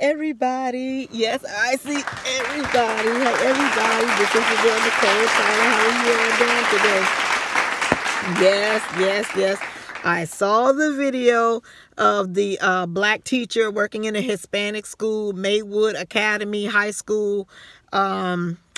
Everybody, yes, I see everybody. Hey, everybody, this is the girl Nicole. How are you all doing today? Yes. I saw the video of the black teacher working in a Hispanic school, Maywood Academy Highschool.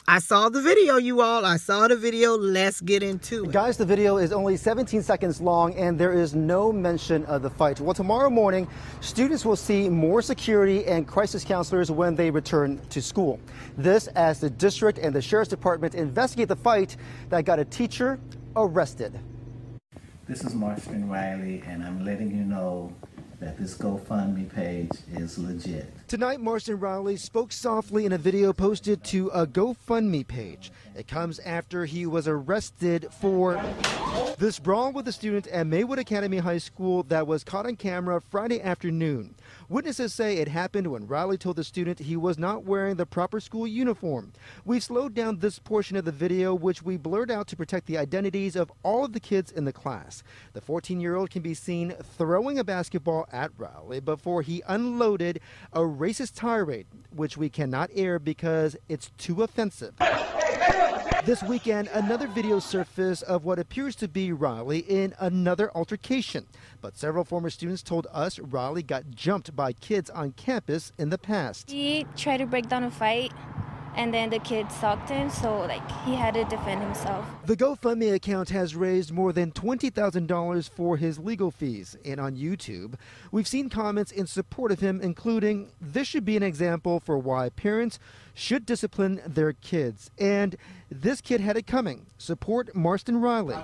I saw the video, you all. I saw the video. Let's get into it. Guys, the video is only 17 seconds long, and there is no mention of the fight. Well, tomorrow morning, students will see more security and crisis counselors when they return to school. This as the district and the sheriff's department investigate the fight that got a teacher arrested. This is Marston Riley, and I'm letting you know that this GoFundMe page is legit. Tonight, Marston Riley spoke softly in a video posted to a GoFundMe page. It comes after he was arrested for this brawl with a student at Maywood Academy High School that was caught on camera Friday afternoon. Witnesses say it happened when Riley told the student he was not wearing the proper school uniform. We've slowed down this portion of the video, which we blurred out to protect the identities of all of the kids in the class. The 14-year-old can be seen throwing a basketball at Riley before he unloaded a racist tirade, which we cannot air because it's too offensive. This weekend, another video surfaced of what appears to be Riley in another altercation. But several former students told us Riley got jumped by kids on campus in the past. He tried to break down a fight, and then the kid stalked him, so he had to defend himself. The GoFundMe account has raised more than $20,000 for his legal fees. And on YouTube, we've seen comments in support of him, including, "This should be an example for why parents should discipline their kids," and "This kid had it coming. Support Marston Riley."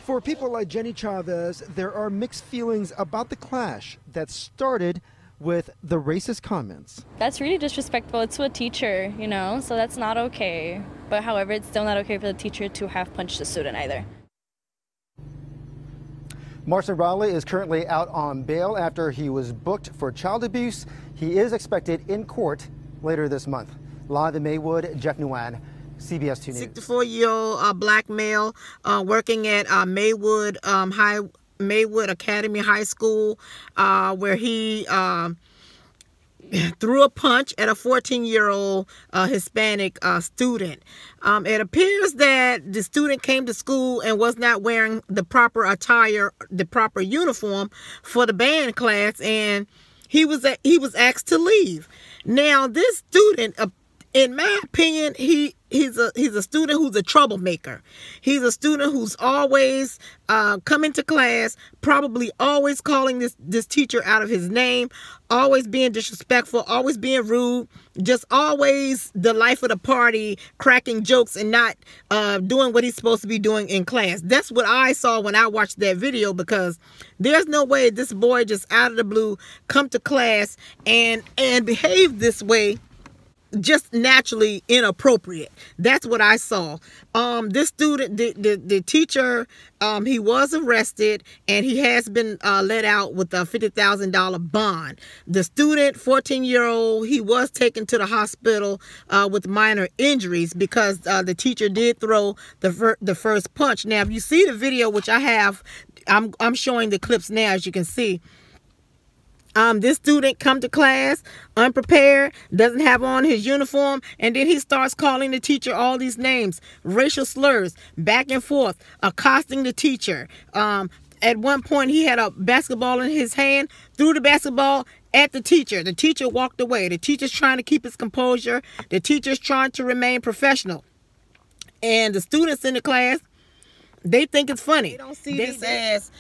For people like Jenny Chavez, there are mixed feelings about the clash that started with the racist comments. That's really disrespectful. It's to a teacher, so that's not okay. But however, it's still not okay for the teacher to have punched a student either. Marston Riley is currently out on bail after he was booked for child abuse. He is expected in court later this month. Live in Maywood, Jeff Nguyen, CBS 2 News. 64-year-old black male working at Maywood Academy High School, where he threw a punch at a 14-year-old Hispanic student. It appears that the student came to school and was not wearing the proper attire, the proper uniform for the band class, and he was asked to leave. Now, this student, in my opinion, he's a student who's a troublemaker. He's a student who's always coming to class, probably always calling this teacher out of his name, always being disrespectful, always being rude, just always the life of the party, cracking jokes and not doing what he's supposed to be doing in class. That's what I saw when I watched that video, because there's no way this boy just out of the blue come to class and behave this way, just naturally inappropriate. That's what I saw. This student, the teacher, he was arrested and he has been let out with a $50,000 bond. The student, 14-year-old, he was taken to the hospital with minor injuries because the teacher did throw the first punch. Now, if you see the video, which I have, I'm showing the clips now, as you can see. This student come to class unprepared, doesn't have on his uniform, and then he starts calling the teacher all these names, racial slurs, back and forth, accosting the teacher. At one point, he had a basketball in his hand, threw the basketball at the teacher. The teacher walked away. The teacher's trying to keep his composure. The teacher's trying to remain professional. And the students in the class, they think it's funny. They don't see this as,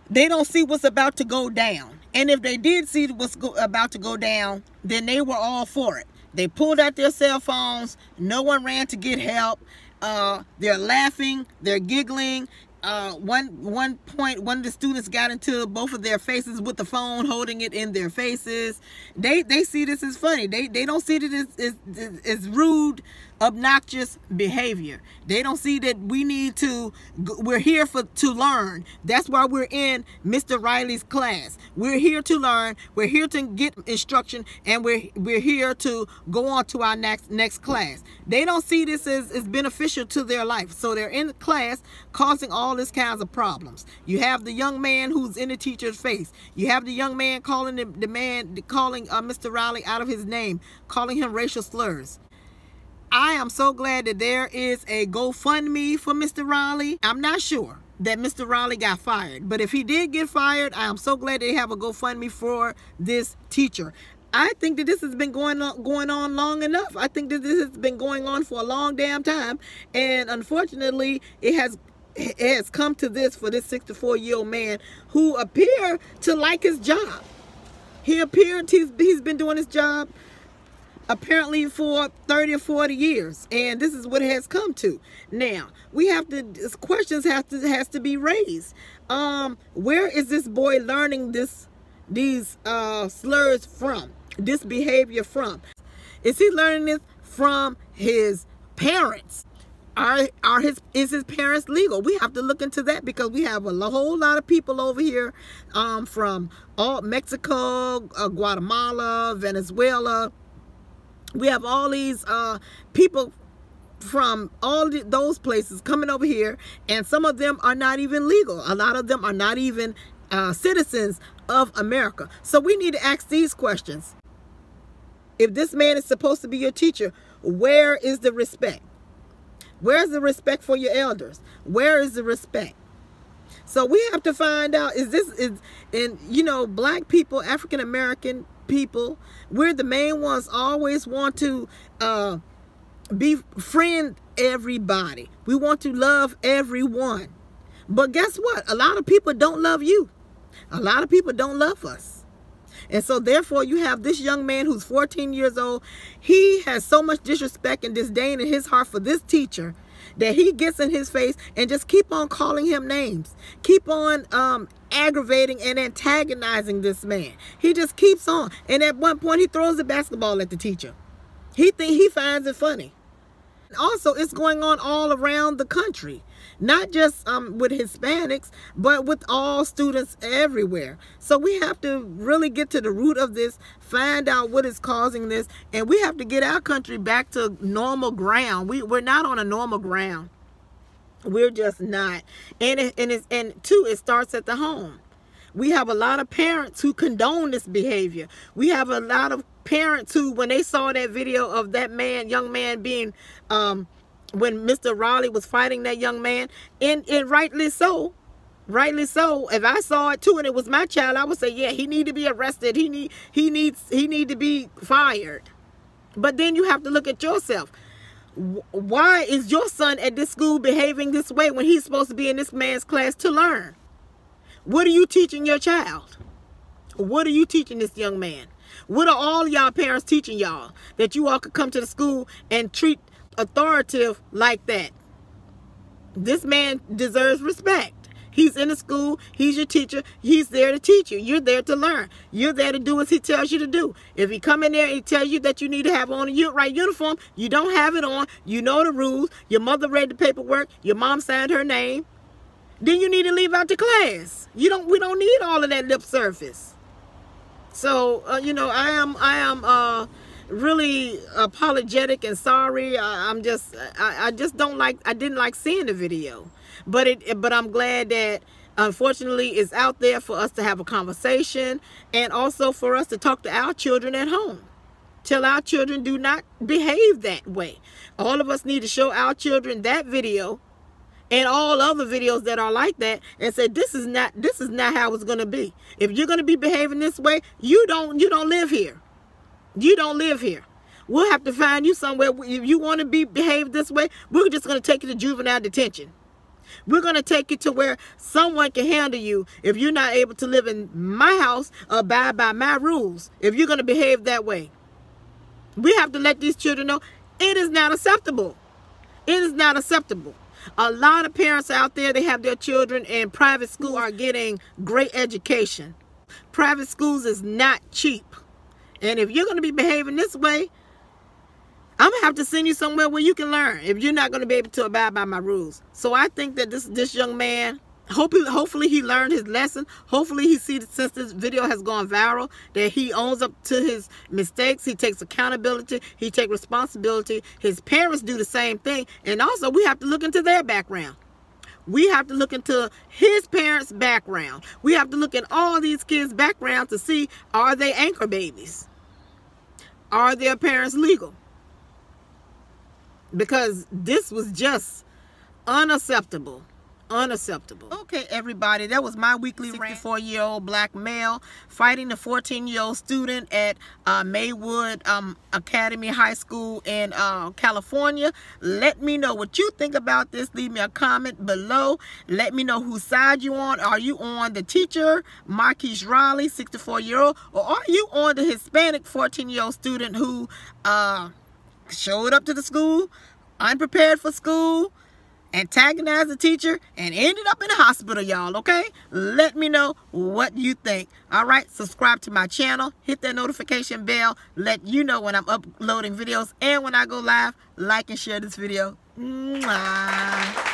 they don't see what's about to go down. And if they did see what's about to go down, then they were all for it. They pulled out their cell phones. No one ran to get help. They're laughing. They're giggling. One point, one of the students got into both of their faces with the phone, holding it in their faces. They see this as funny. They don't see it as rude obnoxious behavior. They don't see that we're here to learn. That's why we're in Mr. Riley's class. We're here to learn. We're here to get instruction, and we're here to go on to our next class. They don't see this as beneficial to their life. So they're in the class causing all these kinds of problems. You have the young man who's in the teacher's face. You have the young man calling Mr. Riley out of his name, calling him racial slurs. I am so glad that there is a GoFundMe for Mr. Riley. I'm not sure that Mr. Riley got fired, but if he did get fired, I am so glad they have a GoFundMe for this teacher. I think that this has been going on long enough. I think that this has been going on for a long damn time, and unfortunately, it has come to this for this 64-year-old man who appeared to like his job. He's been doing his job apparently for 30 or 40 years, and this is what it has come to. Now questions has to be raised. Where is this boy learning these slurs from, this behavior from? Is he learning this from his parents? Is his parents legal? We have to look into that, because we have a whole lot of people over here from Mexico, Guatemala, Venezuela. We have all these people from all those places coming over here, and some of them are not even legal. A lot of them are not even citizens of America. So we need to ask these questions. If this man is supposed to be your teacher, where is the respect? Where's the respect for your elders? Where is the respect? So we have to find out, black people, African American people, we're the main ones always want to befriend everybody. We want to love everyone. But guess what? A lot of people don't love you. A lot of people don't love us. And so therefore you have this young man who's 14 years old. He has so much disrespect and disdain in his heart for this teacher that he gets in his face and just keep on calling him names. Keep on aggravating and antagonizing this man. He just keeps on. And at one point he throws a basketball at the teacher. He finds it funny. Also, it's going on all around the country, not just with Hispanics, but with all students everywhere. So we have to really get to the root of this, find out what is causing this, and we have to get our country back to normal ground. We're not on a normal ground. We're just not. And two, it starts at the home. We have a lot of parents who condone this behavior. We have a lot of parents who, when they saw that video of that young man being, when Mr. Riley was fighting that young man, and rightly so, if I saw it too and it was my child, I would say, yeah, he need to be arrested. He need to be fired. But then you have to look at yourself. Why is your son at this school behaving this way when he's supposed to be in this man's class to learn? What are you teaching your child? What are you teaching this young man? What are all y'all parents teaching y'all? That you all could come to the school and treat authoritative like that. This man deserves respect. He's in the school. He's your teacher. He's there to teach you. You're there to learn. You're there to do as he tells you to do. If he come in there and he tells you that you need to have on a right uniform, you don't have it on. You know the rules. Your mother read the paperwork. Your mom signed her name. Then you need to leave out the class. We don't need all of that lip service. So I am really apologetic and sorry. I didn't like seeing the video, but I'm glad that unfortunately it's out there for us to have a conversation, and also for us to talk to our children at home. Tell our children, do not behave that way. All of us need to show our children that video and all other videos that are like that, and say this is not how it's going to be. If you're going to be behaving this way, you don't live here. You don't live here. We'll have to find you somewhere. If you want to behave this way, we're just going to take you to juvenile detention. We're going to take you to where someone can handle you if you're not able to live in my house or abide by my rules. If you're going to behave that way, we have to let these children know it is not acceptable. It is not acceptable. A lot of parents out there, they have their children in private school, are getting great education. Private schools is not cheap. And if you're going to be behaving this way, I'm gonna have to send you somewhere where you can learn if you're not gonna be able to abide by my rules. So I think that this young man, hopefully he learned his lesson. Hopefully he sees, since this video has gone viral, that he owns up to his mistakes. He takes accountability. He takes responsibility. His parents do the same thing. And also we have to look into their background. We have to look into his parents' background. We have to look at all these kids' background to see, are they anchor babies? Are their parents legal? Because this was just unacceptable. Unacceptable. Okay, everybody, that was my weekly rant. 64-year-old black male fighting the 14-year-old student at Maywood Academy High School in California. Let me know what you think about this. Leave me a comment below. Let me know whose side you on. Are you on the teacher, Marquise Riley, 64-year-old, or are you on the Hispanic 14-year-old student who showed up to the school unprepared for school, antagonized the teacher, and ended up in the hospital, y'all? Okay, let me know what you think. All right, subscribe to my channel, hit that notification bell, let you know when I'm uploading videos and when I go live. Like and share this video. Mwah.